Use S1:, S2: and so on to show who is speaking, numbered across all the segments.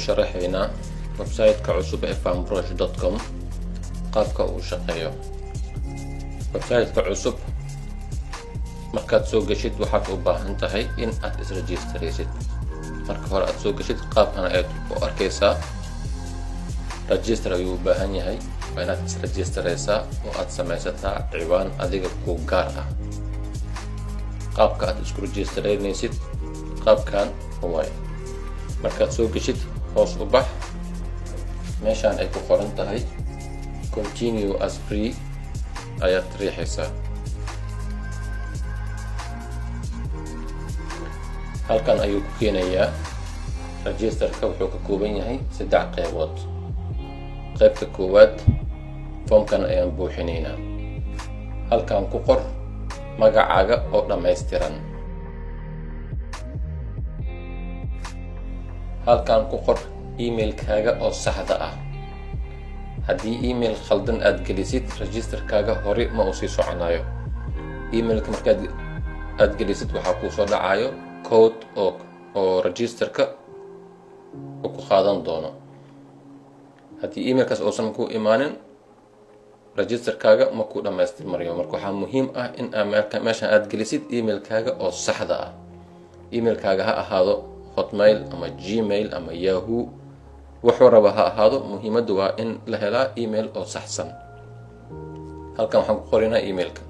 S1: sharaxaynaa website-ka cusub ee farmbrosh.com qaabka uu shaqeeyo. Website-ka cusub markaad soo gashid waxaad u baahan tahay in aad is-registeraysid. Marka hore aad soo gashid qaabkan ayaad u arkaysaa. Register ayuu u baahan yahay, waa inaad is-registeraysaa oo aad samaysataa ciwaan adiga ku gaar ah. qaabka aad isku registeraysid qaabkan waaye. markaad soo gashid hoos u bax, meeshaan ay ku qoran tahay continue as free ayaad riixaysaa. halkan ayuu ku keenayaa. registerka wuxuu ka kooban yahay 3 qaybood. qaybta koowaad foomkan ayaan buuxinaynaa. halkan ku qor magacaaga oo dhammaystiran. halkan ku qor emailkaaga oo saxda ah. haddii email khaldan aad gelisid registerkaaga hore ma uu sii soconayo. emailka markaad aad gelisid waxaa kuu soo dhacayo code oo registerka uu ku qaadan doono. haddii emailkaas uusan ku imaanin registerkaaga ma ku dhammaystirmayo. marka waxaa muhiim ah in meeshan aad gelisid emailkaaga oo saxda ah. emailkaaga ha ahaado hotmail ama gmail ama yahoo, wuxuu raba ha ahaado, muhiimaddu waa in la helaa email oo saxsan. halkan waxaan ku qorinaa emailka.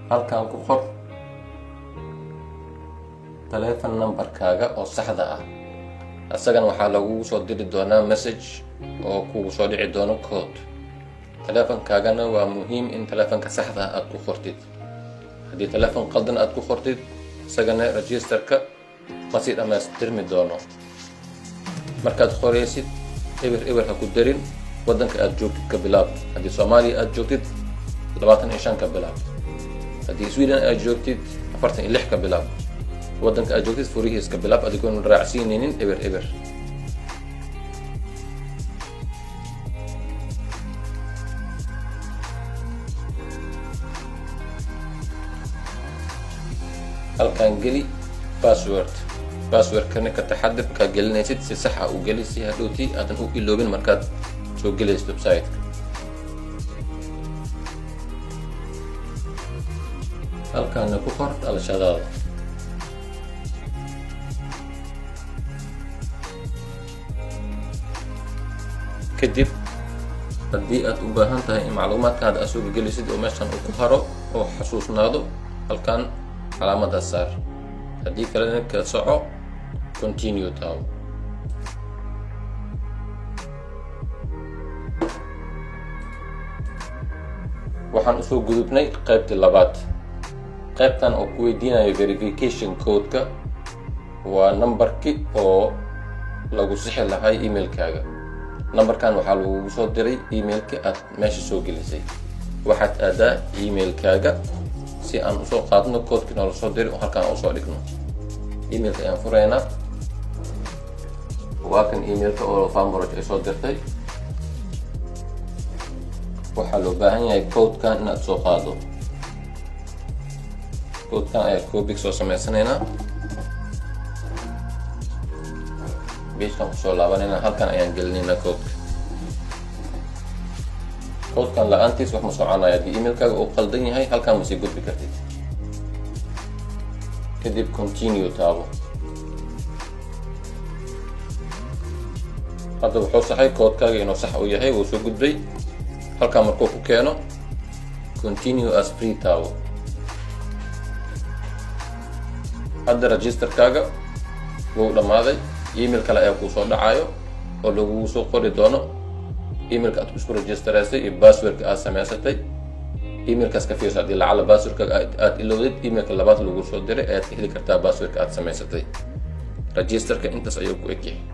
S1: halkan ku qor telephone numberkaaga oo saxda ah. asagana waxaa lagugu soo diri doonaa message oo kugu soo dhici doono code. telefonkaagana waa muhiim in telefonka saxda ah aad ku qortid. haddii telefon qaldan aad ku qortid isagana registerka ma sii dhammaystirmi doono. markaad qoraysid eber ha ku darin. waddanka aad joogtid ka bilaab. haddii Soomaaliya aad joogtid 25 ka bilaab. haddii Sweden aad joogtid 46 ka bilaab. waddanka aad joogtid furihiis ka bilaab adigoon raacsiinaynin eber. halkan geli passwordkana ka taxadar ka gelinaysid si sax ah u geli si hadhowtii aadan u iloobin markaad soo gelaysid website-ka. halkaana ku qor dhalashadaada. kadib haddii aad u baahan tahay in macluumaadkaada aad soo gelisid oo meeshan uu ku haro oo xasuusnaado halkan calaamada saar. haddii kalena ka soco continue taabo. waxaan usoo gudubnay qaybtii labaad. qaybtan oo ku weydiinayo verification code-ka waa numberkii oo lagu sixi lahaa emailkaaga. numberkan waxaa lagugu soo diray emailka aad meesha soo gelisay. waxaad aadaa emailkaaga si aan usoo qaadno codekii noola soo diray oo halkaan usoo dhigno. emailka ayaan furaynaa. waa kan emailka oo Farmbrosh ay soo dirtay. waxaa loo baahan yahay codekan inaad soo qaado. codekan ayaa copy soo samaysanaynaa. pagekan kusoo laabanaynaa. halkan ayaan gelinaynaa codeka. codekan la-aantiis wax ma soconaya. haddii emailkaaga uu qaldan yahay halkan ma sii gudbi kartid. kadib continue taabo. hadda wuxuu saxay codekaaga inuu sax u yahay, wuu soo gudbay. halkan markuu ku keeno continue as free taabo. hadda registerkaaga wuu dhammaaday. email kale ayaa kuu soo dhacayo oo lagugu soo qori doono emailka aad isku registeraysay iyo passwordka aad samaysatay. emailkaas ka fiirso. haddii lacala passwordka aad ilowdid emailka labaad lagu soo diray ayaad ka heli kartaa passwordka aad samaysatay. registerka intaas ayuu ku eg yahay.